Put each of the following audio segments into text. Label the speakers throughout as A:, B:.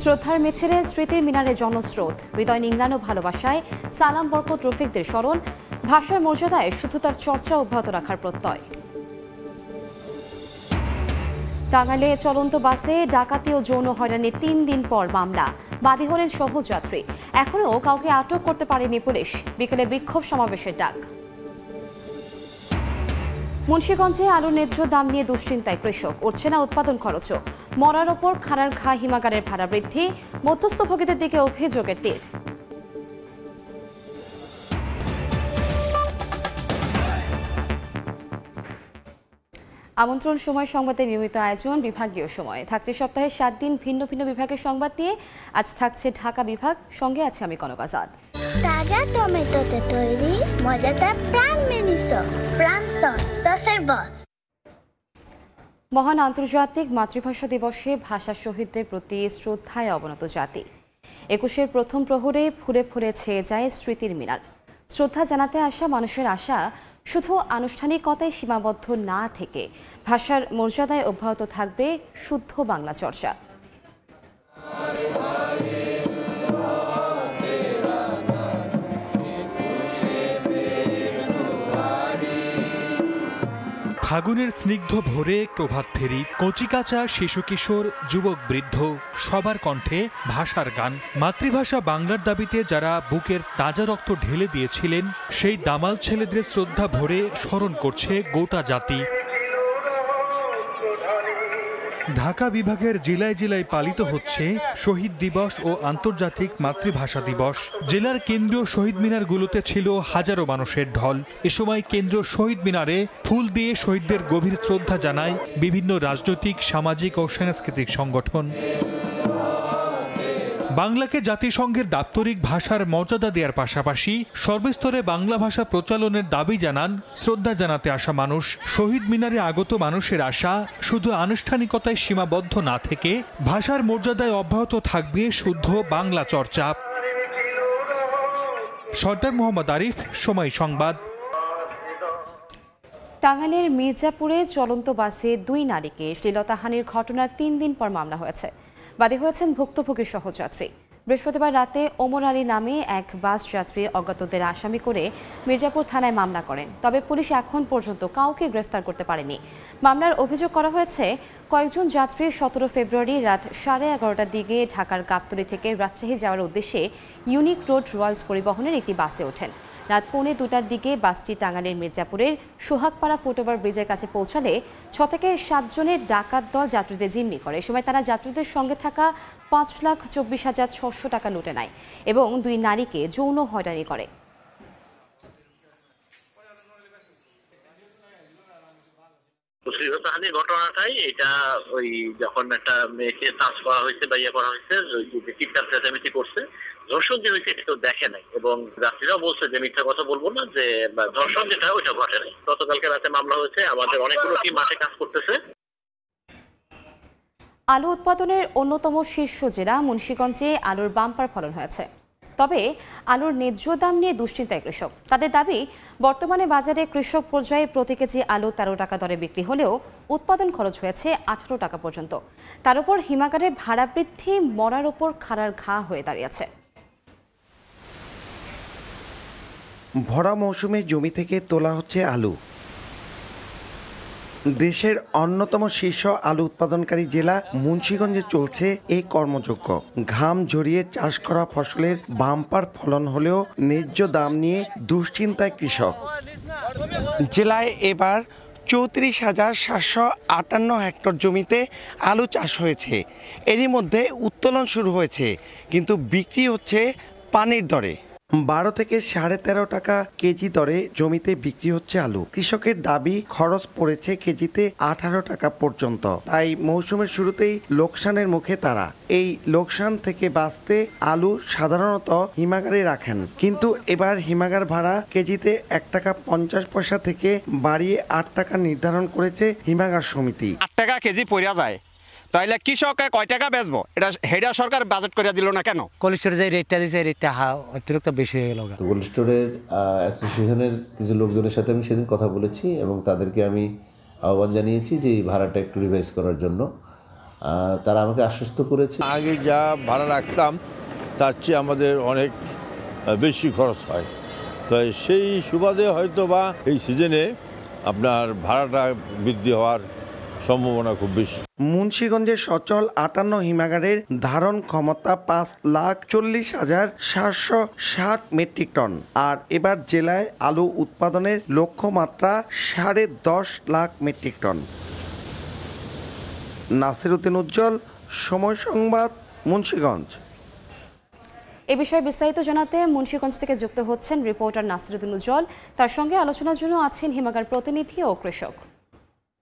A: শ্রদ্ধার মিছিলে স্মৃতির মিনারে জনস্রোত, হৃদয় নিংড়ানো ভালোবাসায় সালাম বরকত রফিকদের স্মরণ, ভাষার মর্যাদায় শুদ্ধতার চর্চা অব্যাহত রাখার প্রত্যয়। টাঙ্গাইলে চলন্ত বাসে ডাকাতি ও যৌন হয়রানির ৩ দিন পর মামলা, বাদী হলেন সহযাত্রী। এখনও কাউকে আটক করতে পারেনি পুলিশ, বিকেলে বিক্ষোভ সমাবেশের ডাক। মুন্সিগঞ্জে আলুর ন্যায্য দাম নিয়ে দুশ্চিন্তায় কৃষক, উঠছে না উৎপাদন খরচও। মরার ওপর খাড়ার ঘা হিমাগারের ভাড়া বৃদ্ধি, মধ্যস্থভোগীদের দিকে অভিযোগের তীর। আমন্ত্রণ সময় সংবাদের নিয়মিত আয়োজন বিভাগীয় সময় থাকছে সপ্তাহে ৭ দিন ভিন্ন ভিন্ন বিভাগের সংবাদ নিয়ে। আজ থাকছে ঢাকা বিভাগ, সঙ্গে আছে আমি কনক আজাদ।
B: তাজা টমেটোতে তৈরি মজাদার প্রাণ মিনি সস, প্রাণ সসের বস।
A: মহান আন্তর্জাতিক মাতৃভাষা দিবসে ভাষা শহীদদের প্রতি শ্রদ্ধায় অবনত জাতি। ২১-এর প্রথম প্রহরে ফুলে ফুলে ছেয়ে যায় স্মৃতির মিনার। শ্রদ্ধা জানাতে আসা মানুষের আশা শুধু আনুষ্ঠানিকতায় সীমাবদ্ধ না থেকে ভাষার মর্যাদায় অব্যাহত থাকবে শুদ্ধ বাংলা চর্চা।
C: ফাগুনের স্নিগ্ধ ভোরে প্রভাত ফেরি, কচিকাঁচা শিশু কিশোর যুবক বৃদ্ধ সবার কণ্ঠে ভাষার গান। মাতৃভাষা বাংলার দাবিতে যারা বুকের তাজা রক্ত ঢেলে দিয়েছিলেন, সেই দামাল ছেলেদের শ্রদ্ধা ভরে স্মরণ করছে গোটা জাতি। ঢাকা বিভাগের জেলায় জেলায় পালিত হচ্ছে শহীদ দিবস ও আন্তর্জাতিক মাতৃভাষা দিবস। জেলার কেন্দ্রীয় শহীদ মিনারগুলোতে ছিল হাজারো মানুষের ঢল। এ সময় কেন্দ্রীয় শহীদ মিনারে ফুল দিয়ে শহীদদের গভীর শ্রদ্ধা জানায় বিভিন্ন রাজনৈতিক, সামাজিক ও সাংস্কৃতিক সংগঠন। বাংলাকে জাতিসংঘের দাপ্তরিক ভাষার মর্যাদা দেওয়ার পাশাপাশি সর্বস্তরে বাংলা ভাষা প্রচলনের দাবি জানান শ্রদ্ধা জানাতে আসা মানুষ। শহীদ মিনারে আগত মানুষের আশা শুধু আনুষ্ঠানিকতায় সীমাবদ্ধ না থেকে ভাষার মর্যাদায় অব্যাহত থাকবে শুদ্ধ বাংলা চর্চা। সর্দার মোহাম্মদ আরিফ, সময় সংবাদ।
A: টাঙ্গাইলের মির্জাপুরে চলন্ত বাসে ২ নারীকে শ্লীলতাহানির ঘটনার ৩ দিন পর মামলা হয়েছে। বাদী হয়েছেন ভুক্তভোগীর সহযাত্রী। বৃহস্পতিবার রাতে ওমর আলী নামে এক বাস যাত্রী অজ্ঞাতদের আসামি করে মির্জাপুর থানায় মামলা করেন। তবে পুলিশ এখন পর্যন্ত কাউকে গ্রেফতার করতে পারেনি। মামলার অভিযোগ করা হয়েছে, কয়েকজন যাত্রী ১৭ ফেব্রুয়ারি রাত 11:30টার দিকে ঢাকার গাবতলী থেকে রাজশাহী যাওয়ার উদ্দেশ্যে ইউনিক রোড রয়্যালস পরিবহনের একটি বাসে ওঠেন। রাত পৌনে ২টার দিকে বাসটি টাঙ্গাইলের মির্জাপুরের সোহাগপাড়া ফুটওভার ব্রিজের কাছে পৌঁছালে ৬ থেকে ৭ জনের ডাকাত দল যাত্রীদের জিম্মি করে। এ সময় তারা যাত্রীদের সঙ্গে থাকা ৫,২৪,৬০০ টাকা লুটে নেয় এবং ২ নারীকে যৌন হয়রানি করে।
D: শ্লীলতাহানির ঘটনাটাই এটা, ওই যখন একটা মেয়েকে চাষ করা হয়েছে বা ইয়ে করা হয়েছে, চিৎকার চেঁচামেচি করছে, ধর্ষণ যে হয়েছে কেউ দেখে নাই এবং যাত্রীরাও বলছে যে মিথ্যা কথা বলবো না, যে ধর্ষণ যেটা ওইটা ঘটে নাই। গতকালকে রাতে মামলা হয়েছে। আমাদের অনেকগুলো টিম মাঠে কাজ করতেছে।
A: আলু উৎপাদনের অন্যতম শীর্ষ জেলা মুন্সিগঞ্জে আলুর বাম্পার ফলন হয়েছে। তবে আলুর ন্যায্য দাম নিয়ে দুশ্চিন্তায় কৃষক। তাদের দাবি, বর্তমানে বাজারে কৃষক পর্যায়ে প্রতি কেজি আলু ১৩ টাকা দরে বিক্রি হলেও উৎপাদন খরচ হয়েছে ১৮ টাকা পর্যন্ত। তার উপর হিমাগারের ভাড়া বৃদ্ধি মরার ওপর খাড়ার ঘা হয়ে দাঁড়িয়েছে।
E: ভরা মৌসুমে জমি থেকে তোলা হচ্ছে আলু। দেশের অন্যতম শীর্ষ আলু উৎপাদনকারী জেলা মুন্সিগঞ্জে চলছে এই কর্মযজ্ঞ। ঘাম ঝরিয়ে চাষ করা ফসলের বাম্পার ফলন হলেও ন্যায্য দাম নিয়ে দুশ্চিন্তায় কৃষক। জেলায় এবার ৩৪,৭৫৮ হেক্টর জমিতে আলু চাষ হয়েছে। এরই মধ্যে উত্তোলন শুরু হয়েছে, কিন্তু বিক্রি হচ্ছে পানির দরে। ১২ থেকে ১৩.৫ টাকা কেজি দরে জমিতে বিক্রি হচ্ছে আলু। কৃষকের দাবি, খরচ পড়েছে কেজিতে ১৮ টাকা পর্যন্ত। তাই মৌসুমের শুরুতেই লোকসানের মুখে তারা। এই লোকসান থেকে বাঁচতে আলু সাধারণত হিমাগারে রাখেন, কিন্তু এবার হিমাগার ভাড়া কেজিতে ১ টাকা ৫০ পয়সা থেকে বাড়িয়ে ৮ টাকা নির্ধারণ করেছে হিমাগার সমিতি।
F: ৮ টাকা কেজি পড়া যায়, তাহলে কৃষক কয় টাকা বেচবো? এটা হেডা সরকার বাজেট করে দিল না কেন?
G: কোল্ড স্টোরে যে রেটটা দিয়েছে, রেটটা অতিরিক্ত বেশি হয়ে গেল।
H: কোল্ড স্টোরের অ্যাসোসিয়েশনের কিছু লোকজনের সাথে আমি সেদিন কথা বলেছি এবং তাদেরকে আমি আহ্বান জানিয়েছি যে এই ভাড়াটা একটু রিভাইজ করার জন্য। তারা আমাকে আশ্বস্ত করেছে।
I: আগে যা ভাড়া রাখতাম তার চেয়ে আমাদের অনেক বেশি খরচ হয়, তো সেই সুবাদে হয়তো বা এই সিজনে আপনার ভাড়াটা বৃদ্ধি হওয়ার সম্ভাবনা খুব বেশি।
E: মুন্সিগঞ্জের সচল 58 হিমাগারের ধারণ ক্ষমতা 5,40,760 মেট্রিক টন। আর এবার জেলায় আলু উৎপাদনের লক্ষ্যমাত্রা 10.5 লাখ মেট্রিক টন। নাসির উদ্দিন উজ্জ্বল, সময় সংবাদ, মুন্সিগঞ্জ।
A: এ বিষয়ে বিস্তারিত জানাতে মুন্সিগঞ্জ থেকে যুক্ত হচ্ছেন রিপোর্টার নাসিরুদ্দিন উজ্জ্বল। তার সঙ্গে আলোচনার জন্য আছেন হিমাগার প্রতিনিধি ও কৃষক।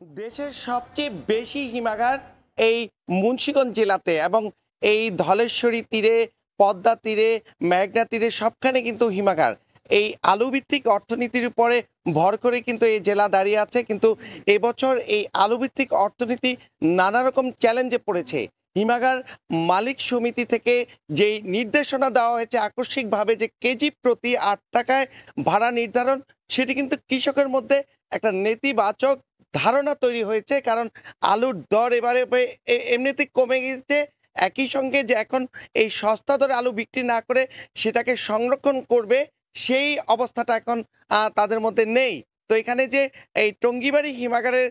E: দেশের সবচেয়ে বেশি হিমাগার এই মুন্সিগঞ্জ জেলাতে, এবং এই ধলেশ্বরী তীরে, পদ্মা তীরে, মেঘনা তীরে সবখানে কিন্তু হিমাগার। এই আলু ভিত্তিক অর্থনীতির উপরে ভর করে কিন্তু এই জেলা দাঁড়িয়ে আছে। কিন্তু এবছর এই আলু ভিত্তিক অর্থনীতি নানা রকম চ্যালেঞ্জে পড়েছে। হিমাগার মালিক সমিতি থেকে যেই নির্দেশনা দেওয়া হয়েছে আকস্মিকভাবে, যে কেজি প্রতি 8 টাকায় ভাড়া নির্ধারণ, সেটি কিন্তু কৃষকের মধ্যে একটা নেতিবাচক ধারণা তৈরি হয়েছে। কারণ আলুর দর এবারে এমনিতেই কমে গেছে, একই সঙ্গে যে এখন এই সস্তা দরে আলু বিক্রি না করে সেটাকে সংরক্ষণ করবে, সেই অবস্থাটা এখন তাদের মধ্যে নেই। তো এখানে যে এই টঙ্গিবাড়ি হিমাগারের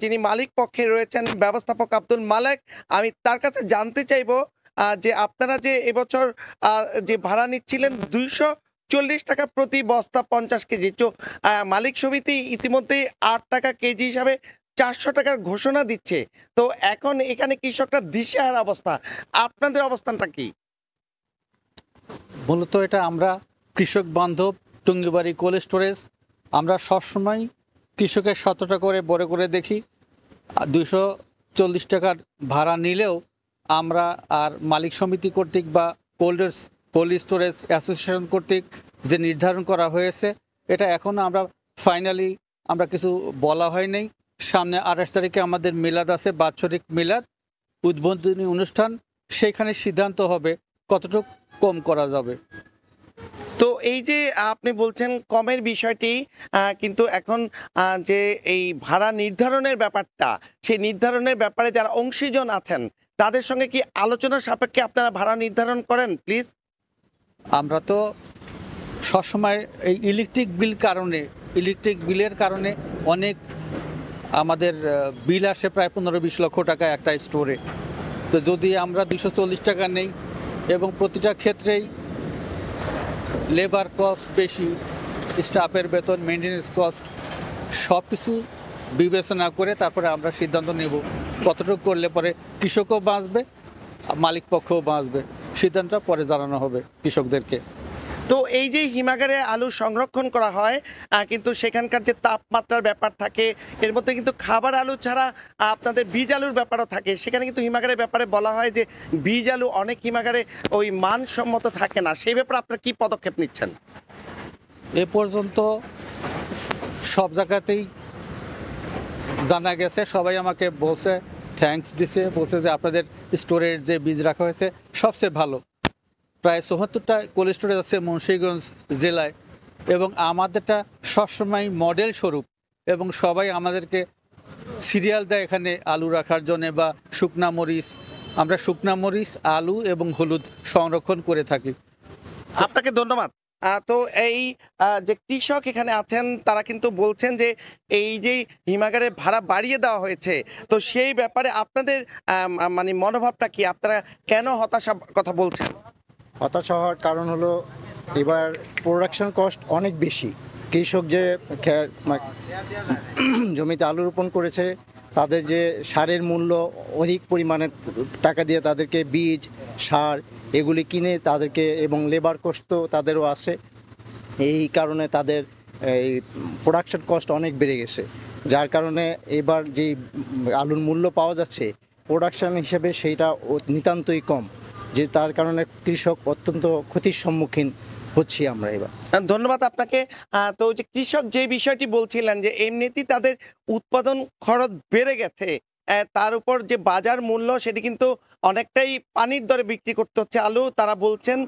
E: যিনি মালিক পক্ষে রয়েছেন ব্যবস্থাপক আব্দুল মালেক, আমি তার কাছে জানতে চাইবো যে আপনারা যে এবছর যে ভাড়া নিচ্ছিলেন 240 টাকা প্রতি বস্তা 50 কেজি, তো মালিক সমিতি ইতিমধ্যেই 8 টাকা কেজি হিসাবে 400 টাকার ঘোষণা দিচ্ছে। তো এখন এখানে কৃষকরা দিশেহারা অবস্থা, আপনাদের অবস্থানটা কি?
J: মূলত এটা আমরা কৃষক বান্ধব টঙ্গিবাড়ি কোল্ড স্টোরেজ, আমরা সবসময় কৃষকের 17 টাকা করে বড় করে দেখি। 240 টাকার ভাড়া নিলেও আমরা আর মালিক সমিতি কর্তৃক বা কোল্ড স্টোরেজ অ্যাসোসিয়েশন কর্তৃক যে নির্ধারণ করা হয়েছে, এটা এখনও আমরা ফাইনালি আমরা কিছু বলা হয় নাই। সামনে 28 তারিখে আমাদের মিলাদ আছে, বাৎসরিক মিলাদ উদ্বোধনী অনুষ্ঠান, সেখানে সিদ্ধান্ত হবে কতটুকু কম করা যাবে।
E: তো এই যে আপনি বলছেন কমের বিষয়টি, কিন্তু এখন যে এই ভাড়া নির্ধারণের ব্যাপারটা, সেই নির্ধারণের ব্যাপারে যারা অংশীজন আছেন তাদের সঙ্গে কি আলোচনার সাপেক্ষে আপনারা ভাড়া নির্ধারণ করেন প্লিজ?
J: আমরা তো সবসময় এই ইলেকট্রিক বিলের কারণে অনেক আমাদের বিল আসে প্রায় 15-20 লক্ষ টাকা একটা স্টোরে। তো যদি আমরা 240 টাকা নেই এবং প্রতিটা ক্ষেত্রেই লেবার কস্ট বেশি, স্টাফের বেতন, মেনটেন্যান্স কস্ট সব কিছু বিবেচনা করে তারপরে আমরা সিদ্ধান্ত নেব কতটুকু করলে পরে কৃষকও বাঁচবে, মালিক পক্ষও বাঁচবে। সিদ্ধান্তটা পরে জানানো হবে কৃষকদেরকে।
E: তো এই যে হিমাগারে আলু সংরক্ষণ করা হয়, কিন্তু সেখানকার যে তাপমাত্রার ব্যাপার থাকে, এর মধ্যে কিন্তু খাবার আলু ছাড়া আপনাদের বীজ আলুর ব্যাপারও থাকে। সেখানে কিন্তু হিমাগারের ব্যাপারে বলা হয় যে বীজ আলু অনেক হিমাগারে ওই মানসম্মত থাকে না, সেই ব্যাপারে আপনারা কি পদক্ষেপ নিচ্ছেন?
J: এ পর্যন্ত সব জায়গাতেই জানা গেছে, সবাই আমাকে বলছে, থ্যাঙ্কস দিছে, বলছে যে আপনাদের স্টোরের যে বীজ রাখা হয়েছে সবচেয়ে ভালো। প্রায় 74টা কোল্ড স্টোরেজ আছে মুন্সিগঞ্জ জেলায়, এবং আমাদেরটা সবসময় মডেল স্বরূপ, এবং সবাই আমাদেরকে সিরিয়াল দেয় এখানে আলু রাখার জন্য, বা শুকনা মরিচ। আমরা শুকনা মরিচ, আলু এবং হলুদ সংরক্ষণ করে থাকি।
E: আপনাকে ধন্যবাদ। তো এই যে কৃষক এখানে আছেন তারা কিন্তু বলছেন যে এই যে হিমাগারের ভাড়া বাড়িয়ে দেওয়া হয়েছে, তো সেই ব্যাপারে আপনাদের মানে মনোভাবটা কি? আপনারা কেন হতাশা কথা বলছেন?
K: হতাশা হওয়ার কারণ হলো এবার প্রোডাকশন কস্ট অনেক বেশি। কৃষক যে জমিতে আলু রোপণ করেছে তাদের যে সারের মূল্য অধিক পরিমাণে টাকা দিয়ে তাদেরকে বীজ, সার এগুলি কিনে তাদেরকে, এবং লেবার কষ্ট তাদেরও আছে, এই কারণে তাদের এই প্রোডাকশন কস্ট অনেক বেড়ে গেছে। যার কারণে এবার যেই আলুর মূল্য পাওয়া যাচ্ছে প্রোডাকশন হিসেবে সেইটা নিতান্তই কম, যে তার কারণে কৃষক অত্যন্ত ক্ষতির সম্মুখীন হচ্ছি আমরা এবার।
E: ধন্যবাদ আপনাকে। তো যে কৃষক যে বিষয়টি বলছিলেন যে এমনিতেই তাদের উৎপাদন খরচ বেড়ে গেছে, তার উপর যে বাজার মূল্য সেটি কিন্তু অনেকটাই পানির দরে বিক্রি করতে হচ্ছে আলু। তারা বলছেন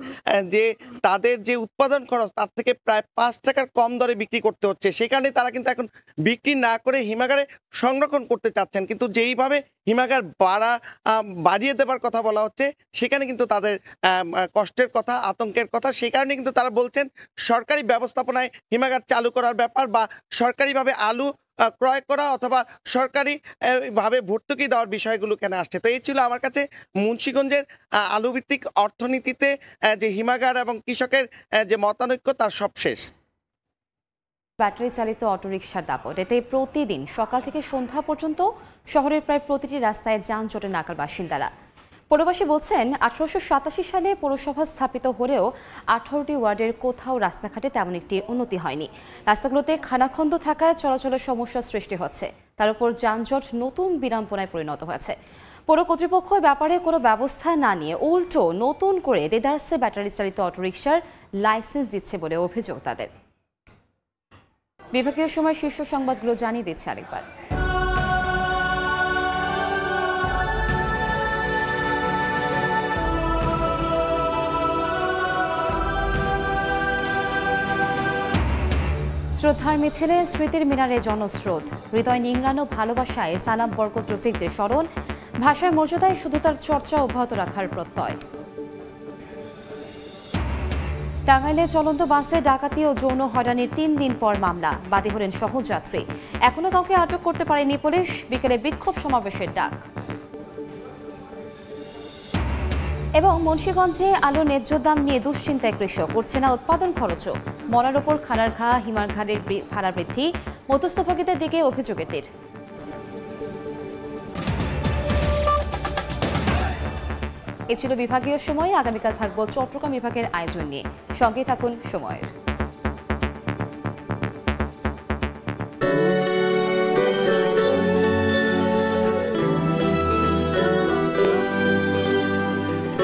E: যে তাদের যে উৎপাদন খরচ তার থেকে প্রায় 5 টাকার কম দরে বিক্রি করতে হচ্ছে। সেই কারণে তারা কিন্তু এখন বিক্রি না করে হিমাগারে সংরক্ষণ করতে চাচ্ছেন, কিন্তু যেইভাবে হিমাগার বাড়িয়ে দেবার কথা বলা হচ্ছে সেখানে কিন্তু তাদের কষ্টের কথা, আতঙ্কের কথা। সেই কারণে কিন্তু তারা বলছেন সরকারি ব্যবস্থাপনায় হিমাগার চালু করার ব্যাপার বা সরকারিভাবে আলু ক্রয় করা অথবা সরকারি ভাবে ভর্তুকি দেওয়ার বিষয়গুলো কেন আসছে। তো এই ছিল আমার কাছে মুন্সিগঞ্জের আলুভিত্তিক অর্থনীতিতে যে হিমাগার এবং কৃষকের যে মতানৈক্য তার সবশেষ।
A: ব্যাটারি চালিত অটোরিকশার দাপট, এতে প্রতিদিন সকাল থেকে সন্ধ্যা পর্যন্ত শহরের প্রায় প্রতিটি রাস্তায় যানজটে নাকাল বাসিন্দারা। পৌরবাসী বলছেন 1887 সালে পৌরসভা স্থাপিত হলেও 18টি ওয়ার্ডের কোথাও রাস্তাঘাটে তেমন একটি উন্নতি হয়নি। রাস্তাগুলোতে খানাখন্দ থাকায় চলাচলের সমস্যার সৃষ্টি হচ্ছে, তার উপর যানজট নতুন বিড়ম্বনায় পরিণত হয়েছে। পৌর কর্তৃপক্ষ ব্যাপারে কোনো ব্যবস্থা না নিয়ে উল্টো নতুন করে দেদারসে ব্যাটারি চালিত অটোরিকশার লাইসেন্স দিচ্ছে বলে অভিযোগ তাদের। বিভাগীয় সময় শীর্ষ সংবাদগুলো জানিয়ে দিচ্ছে আরেকবার। শ্রদ্ধার মিছিলে স্মৃতির মিনারে জনস্রোত, হৃদয় নিংড়ানো ভালোবাসায় সালাম বরকত রফিকদের স্মরণ, ভাষার মর্যাদায় শুধু তার চর্চা অব্যাহত রাখার প্রত্যয়। টাঙ্গাইলে চলন্ত বাসে ডাকাতি ও যৌন হয়রানির 3 দিন পর মামলা, বাদী হলেন সহযাত্রী। এখনো কাউকে আটক করতে পারেনি পুলিশ, বিকেলে বিক্ষোভ সমাবেশের ডাক। এবং মুন্সিগঞ্জে আলুর ন্যায্য দাম নিয়ে দুশ্চিন্তায় কৃষক, উঠছে না উৎপাদন খরচও। মরার ওপর খানার ঘা, হিমার ঘাড়ের ভাড়া বৃদ্ধি, মধ্যস্থভোগীদের দিকে অভিযোগের তীর। এ ছিল বিভাগীয় সময়। আগামীকাল থাকবো চট্টগ্রাম বিভাগের আয়োজন নিয়ে, সঙ্গে থাকুন সময়ের।